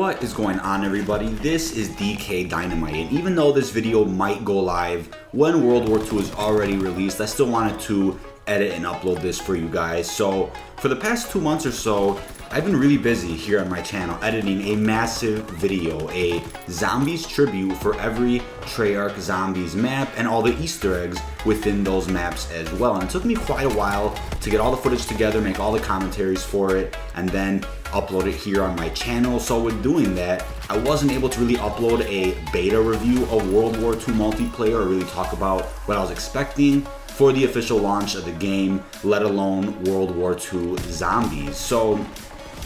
What is going on, everybody? This is dkdynamite, and even though this video might go live when World War II is already released, I still wanted to edit and upload this for you guys. So for the past 2 months or so, I've been really busy here on my channel editing a massive video, a zombies tribute for every Treyarch Zombies map and all the Easter eggs within those maps as well. And it took me quite a while to get all the footage together, make all the commentaries for it, and then upload it here on my channel. So with doing that, I wasn't able to really upload a beta review of World War II multiplayer or really talk about what I was expecting for the official launch of the game, let alone World War II Zombies. So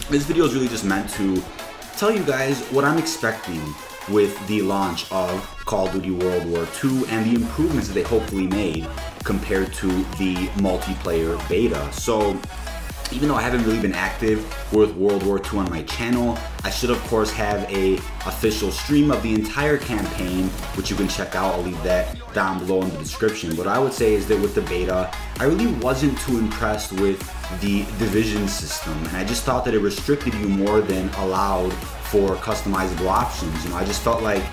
this video is really just meant to tell you guys what I'm expecting with the launch of Call of Duty World War II and the improvements that they hopefully made compared to the multiplayer beta. So even though I haven't really been active with World War II on my channel, I should of course have a official stream of the entire campaign, which you can check out. I'll leave that down below in the description. What I would say is that with the beta, I really wasn't too impressed with the division system, and I just thought that it restricted you more than allowed for customizable options. You know, I just felt like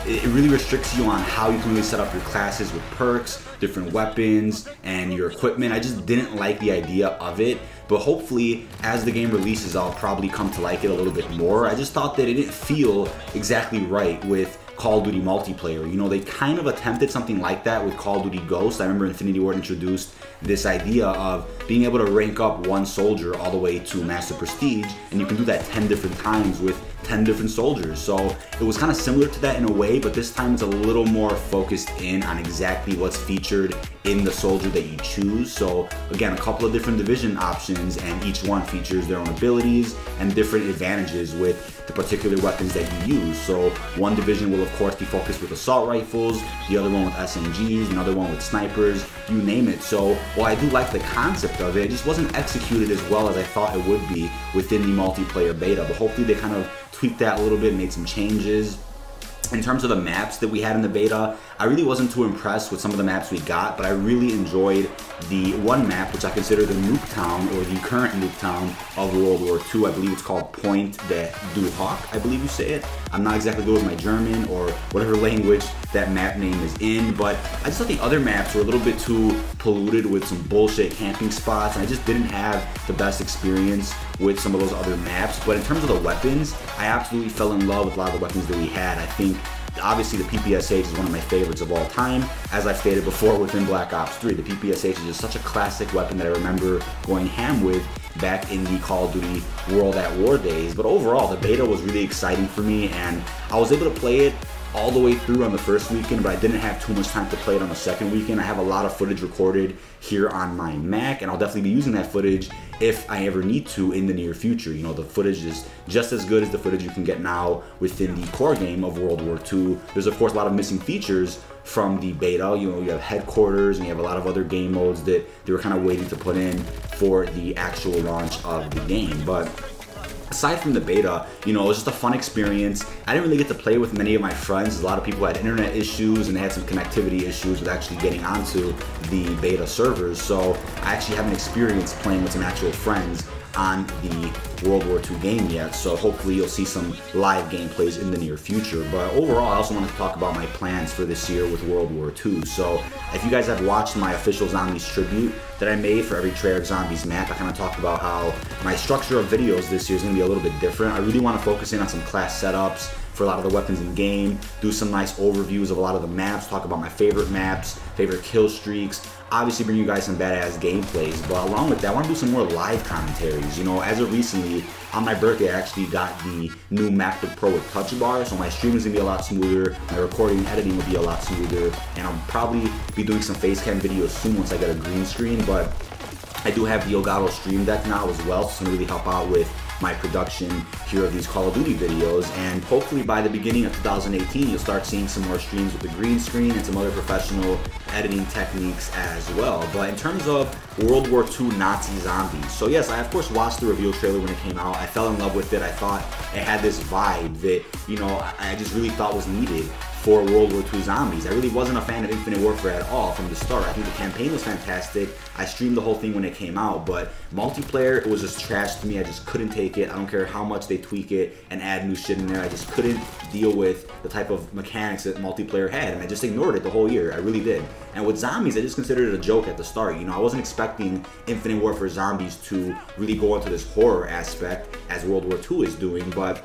it really restricts you on how you can really set up your classes with perks, different weapons, and your equipment. I just didn't like the idea of it, but hopefully as the game releases, I'll probably come to like it a little bit more. I just thought that it didn't feel exactly right with Call of Duty multiplayer. You know, they kind of attempted something like that with Call of Duty Ghost. I remember Infinity Ward introduced this idea of being able to rank up one soldier all the way to Master Prestige, and you can do that 10 different times with 10 different soldiers. So it was kind of similar to that in a way, but this time it's a little more focused in on exactly what's featured in the soldier that you choose. So again, a couple of different division options, and each one features their own abilities and different advantages with the particular weapons that you use. So one division will of course be focused with assault rifles, the other one with SMGs, another one with snipers, you name it. So while I do like the concept of it, it just wasn't executed as well as I thought it would be within the multiplayer beta. But hopefully they kind of tweaked that a little bit, made some changes. In terms of the maps that we had in the beta, I really wasn't too impressed with some of the maps we got, but I really enjoyed the one map, which I consider the Nuketown, or the current Nuketown of World War II. I believe it's called Point de Duhawk, I believe you say it. I'm not exactly good with my German or whatever language that map name is in, but I just thought the other maps were a little bit too polluted with some bullshit camping spots, and I just didn't have the best experience with some of those other maps. But in terms of the weapons, I absolutely fell in love with a lot of the weapons that we had. I think obviously the PPSH is one of my favorites of all time. As I've stated before within Black Ops 3, the PPSH is just such a classic weapon that I remember going ham with back in the Call of Duty World at War days. But overall, the beta was really exciting for me, and I was able to play it all the way through on the first weekend, but I didn't have too much time to play it on the second weekend. I have a lot of footage recorded here on my Mac, and I'll definitely be using that footage if I ever need to in the near future. You know, the footage is just as good as the footage you can get now within the core game of World War II. There's of course a lot of missing features from the beta. You know, you have headquarters and you have a lot of other game modes that they were kind of waiting to put in for the actual launch of the game. But aside from the beta, you know, it was just a fun experience. I didn't really get to play with many of my friends. A lot of people had internet issues and they had some connectivity issues with actually getting onto the beta servers. So I actually haven't experienced playing with some actual friends on the World War II game yet, so hopefully you'll see some live gameplays in the near future. But overall, I also wanted to talk about my plans for this year with World War II. So if you guys have watched my official Zombies tribute that I made for every Treyarch Zombies map, I kind of talked about how my structure of videos this year is going to be a little bit different. I really want to focus in on some class setups for a lot of the weapons in game, do some nice overviews of a lot of the maps, talk about my favorite maps, favorite kill streaks, obviously bring you guys some badass gameplays. But along with that, I want to do some more live commentaries. You know, as of recently, on my birthday, I actually got the new MacBook Pro with Touch Bar, so my streaming is going to be a lot smoother, my recording and editing will be a lot smoother, and I'll probably be doing some face cam videos soon once I get a green screen. But I do have the Elgato Stream Deck now as well, so it's going to really help out with my production here of these Call of Duty videos, and hopefully by the beginning of 2018 you'll start seeing some more streams with the green screen and some other professional editing techniques as well. But in terms of World War II Nazi zombies, so yes, I of course watched the reveal trailer when it came out. I fell in love with it. I thought it had this vibe that, you know, I just really thought was needed for World War II Zombies. I really wasn't a fan of Infinite Warfare at all from the start. I think the campaign was fantastic. I streamed the whole thing when it came out, but multiplayer, it was just trash to me. I just couldn't take it. I don't care how much they tweak it and add new shit in there. I just couldn't deal with the type of mechanics that multiplayer had, and I just ignored it the whole year. I really did. And with Zombies, I just considered it a joke at the start. You know, I wasn't expecting Infinite Warfare Zombies to really go into this horror aspect as World War II is doing, but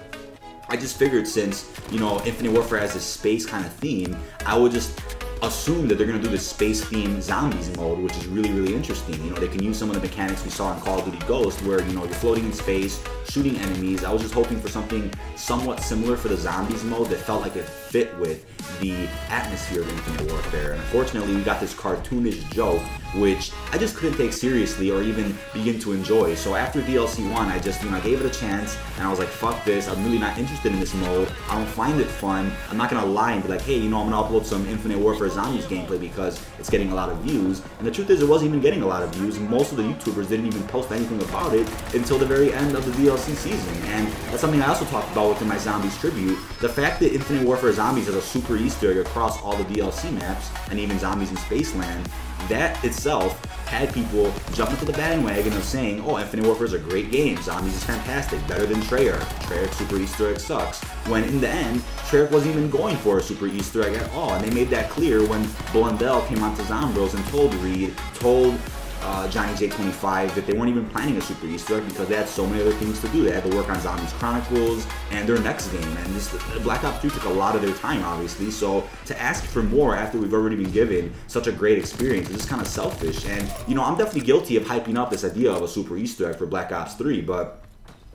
I just figured since, you know, Infinite Warfare has this space kind of theme, I would just assume that they're going to do this space-themed zombies mode, which is really, really interesting. You know, they can use some of the mechanics we saw in Call of Duty Ghost, where, you know, you're floating in space, shooting enemies. I was just hoping for something somewhat similar for the zombies mode that felt like it fit with the atmosphere of Infinite Warfare. And unfortunately, we got this cartoonish joke, which I just couldn't take seriously or even begin to enjoy. So after DLC 1, I just, you know, I gave it a chance, and I was like, fuck this, I'm really not interested in this mode. I don't find it fun. I'm not gonna lie and be like, hey, you know, I'm gonna upload some Infinite Warfare Zombies gameplay because it's getting a lot of views. And the truth is, it wasn't even getting a lot of views. Most of the YouTubers didn't even post anything about it until the very end of the DLC season. And that's something I also talked about within my Zombies tribute. The fact that Infinite Warfare Zombies has a super Easter egg across all the DLC maps, and even Zombies in Spaceland, that itself had people jump into the bandwagon of saying, oh, Infinite Warfare is a great game, Zombies is fantastic, better than Treyarch. Treyarch's super Easter egg sucks. When in the end, Treyarch wasn't even going for a super Easter egg at all, and they made that clear when Blundell came onto Zombros and told Reed, told Johnny J25 that they weren't even planning a super Easter egg because they had so many other things to do. They had to work on Zombies Chronicles and their next game, and this Black Ops 2 took a lot of their time, obviously, so to ask for more after we've already been given such a great experience is just kind of selfish. And, you know, I'm definitely guilty of hyping up this idea of a super Easter egg for Black Ops 3, but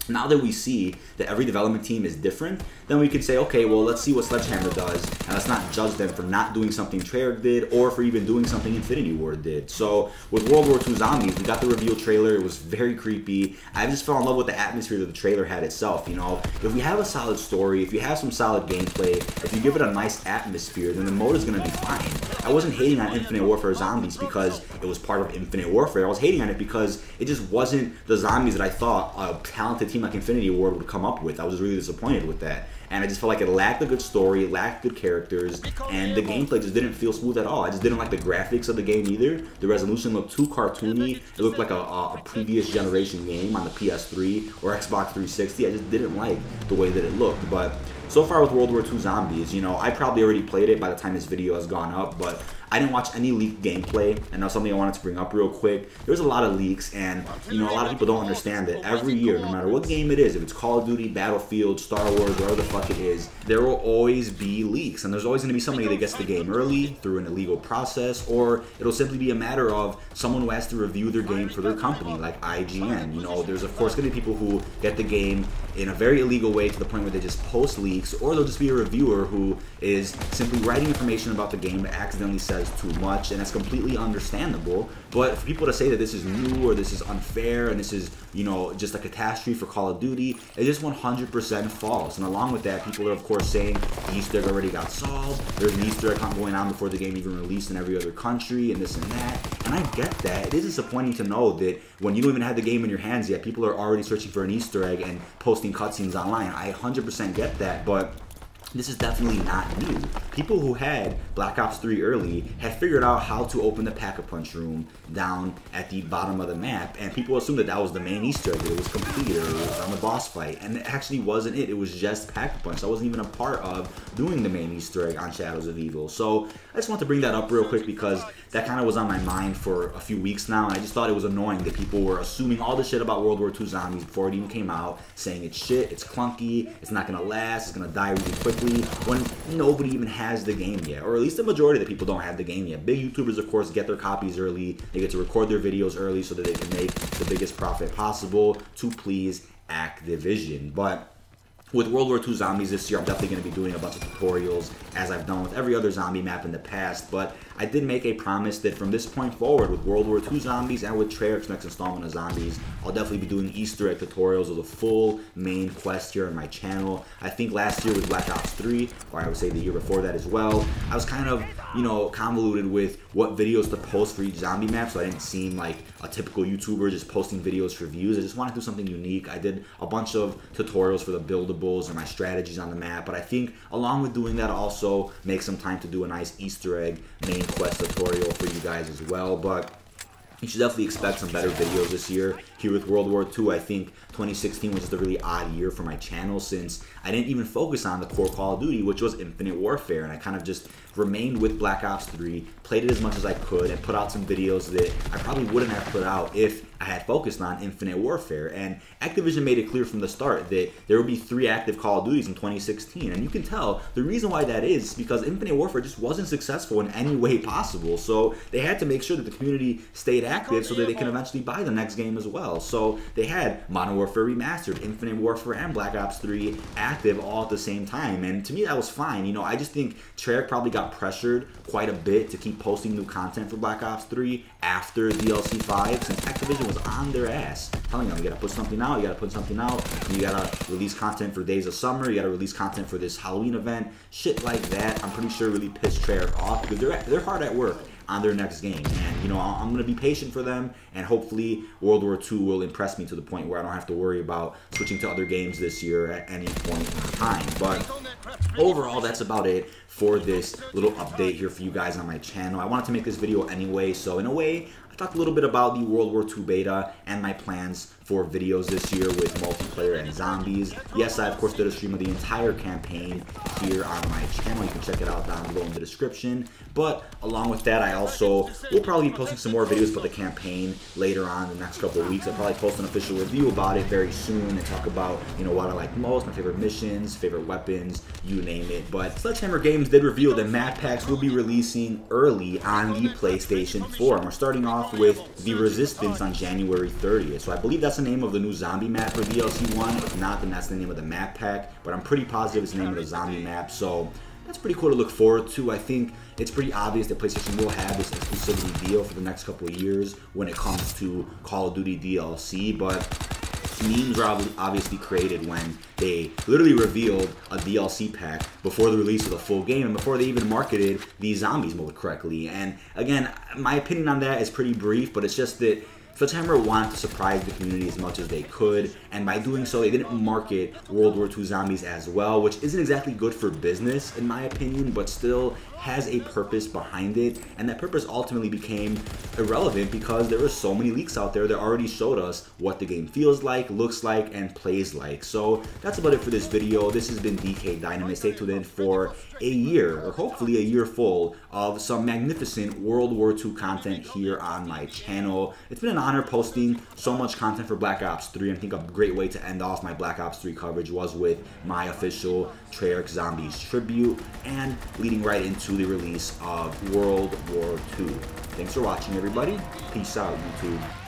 now that we see that every development team is different, then we could say, okay, well, let's see what Sledgehammer does, and let's not judge them for not doing something Treyarch did, or for even doing something Infinity Ward did. So, with World War II Zombies, we got the reveal trailer. It was very creepy. I just fell in love with the atmosphere that the trailer had itself, you know. If we have a solid story, if you have some solid gameplay, if you give it a nice atmosphere, then the mode is going to be fine. I wasn't hating on Infinite Warfare Zombies because it was part of Infinite Warfare. I was hating on it because it just wasn't the zombies that I thought a talented team like Infinity Ward would come up with. I was really disappointed with that. And I just felt like it lacked a good story, it lacked good characters, and the gameplay just didn't feel smooth at all. I just didn't like the graphics of the game either. The resolution looked too cartoony. It looked like a previous generation game on the PS3 or Xbox 360. I just didn't like the way that it looked. But so far with World War II Zombies, you know, I probably already played it by the time this video has gone up, but I didn't watch any leaked gameplay, and that's something I wanted to bring up real quick. There's a lot of leaks, and, you know, a lot of people don't understand that every year, no matter what game it is, if it's Call of Duty, Battlefield, Star Wars, whatever the fuck it is, there will always be leaks, and there's always going to be somebody that gets the game early through an illegal process, or it'll simply be a matter of someone who has to review their game for their company, like IGN. You know, there's of course going to be people who get the game in a very illegal way to the point where they just post leaks, or there'll just be a reviewer who is simply writing information about the game that accidentally says too much, and that's completely understandable. But for people to say that this is new or this is unfair and this is, you know, just a catastrophe for Call of Duty, it's just 100% false. And along with that, people are of course saying the Easter egg already got solved, there's an Easter egg hunt going on before the game even released in every other country, and this and that. And I get that. It is disappointing to know that when you don't even have the game in your hands yet, people are already searching for an Easter egg and posting cutscenes online. I 100% get that, but this is definitely not new. People who had Black Ops 3 early had figured out how to open the Pack-a-Punch room down at the bottom of the map, and people assumed that that was the main Easter egg, that it was complete, or it was on the boss fight, and it actually wasn't it. It was just Pack-a-Punch. That wasn't even a part of doing the main Easter egg on Shadows of Evil. So I just want to bring that up real quick because that kind of was on my mind for a few weeks now, and I just thought it was annoying that people were assuming all this shit about World War II Zombies before it even came out, saying it's shit, it's clunky, it's not gonna last, it's gonna die really quickly, when nobody even has the game yet, or at least the majority of the people don't have the game yet. Big YouTubers, of course, get their copies early, they get to record their videos early so that they can make the biggest profit possible to please Activision. But with World War II Zombies this year, I'm definitely going to be doing a bunch of tutorials, as I've done with every other zombie map in the past, but I did make a promise that from this point forward, with World War II zombies and with Treyarch's next installment of zombies, I'll definitely be doing Easter egg tutorials of the full main quest here on my channel. I think last year was Black Ops 3, or I would say the year before that as well. I was kind of, you know, convoluted with what videos to post for each zombie map, so I didn't seem like a typical YouTuber just posting videos for views. I just wanted to do something unique. I did a bunch of tutorials for the buildables and my strategies on the map, but I think along with doing that, I'll also make some time to do a nice Easter egg main quest tutorial for you guys as well. But you should definitely expect some better videos this year here with World War II. I think 2016 was just a really odd year for my channel, since I didn't even focus on the core Call of Duty, which was Infinite Warfare, and I kind of just remained with Black Ops 3, played it as much as I could, and put out some videos that I probably wouldn't have put out if I had focused on Infinite Warfare. And Activision made it clear from the start that there would be 3 active Call of Duties in 2016, and you can tell the reason why that is because Infinite Warfare just wasn't successful in any way possible, so they had to make sure that the community stayed active so that they can eventually buy the next game as well. So they had Modern Warfare Remastered, Infinite Warfare, and Black Ops 3 active all at the same time, and to me that was fine. You know, I just think Treyarch probably got pressured quite a bit to keep posting new content for Black Ops 3 after DLC 5, since Activision was on their ass, telling them you gotta put something out, you gotta put something out, and you gotta release content for Days of Summer, you gotta release content for this Halloween event, shit like that. I'm pretty sure really pissed Treyarch off because they're hard at work on their next game, and you know, I'm going to be patient for them, and hopefully World War II will impress me to the point where I don't have to worry about switching to other games this year at any point in time. But overall, that's about it for this little update here for you guys on my channel. I wanted to make this video anyway, so in a way I talked a little bit about the World War II beta and my plans for videos this year with multiplayer and zombies. Yes, I of course did a stream of the entire campaign here on my channel. You can check it out down below in the description. But along with that, I also will probably be posting some more videos about the campaign later on in the next couple of weeks. I'll probably post an official review about it very soon and talk about, you know, what I like most, my favorite missions, favorite weapons, you name it. But Sledgehammer Games did reveal that map packs will be releasing early on the PlayStation 4. And we're starting off with the Resistance on January 30th. So I believe that's the name of the new zombie map for DLC 1. If not, then that's the name of the map pack. But I'm pretty positive it's the name of the zombie map. So that's pretty cool to look forward to. I think it's pretty obvious that PlayStation will have this exclusivity deal for the next couple of years when it comes to Call of Duty DLC, but memes are obviously created when they literally revealed a DLC pack before the release of the full game and before they even marketed the zombies mode correctly. And again, my opinion on that is pretty brief, but it's just that Sledgehammer wanted to surprise the community as much as they could, and by doing so, they didn't market World War II Zombies as well, which isn't exactly good for business, in my opinion, but still has a purpose behind it, and that purpose ultimately became irrelevant because there were so many leaks out there that already showed us what the game feels like, looks like, and plays like. So that's about it for this video. This has been dkdynamite. Stay tuned in for a year, or hopefully a year full, of some magnificent World War II content here on my channel. It's been an honor posting so much content for Black Ops 3. I think a great way to end off my Black Ops 3 coverage was with my official Treyarch Zombies tribute, and leading right into the release of World War II. Thanks for watching, everybody. Peace out, YouTube.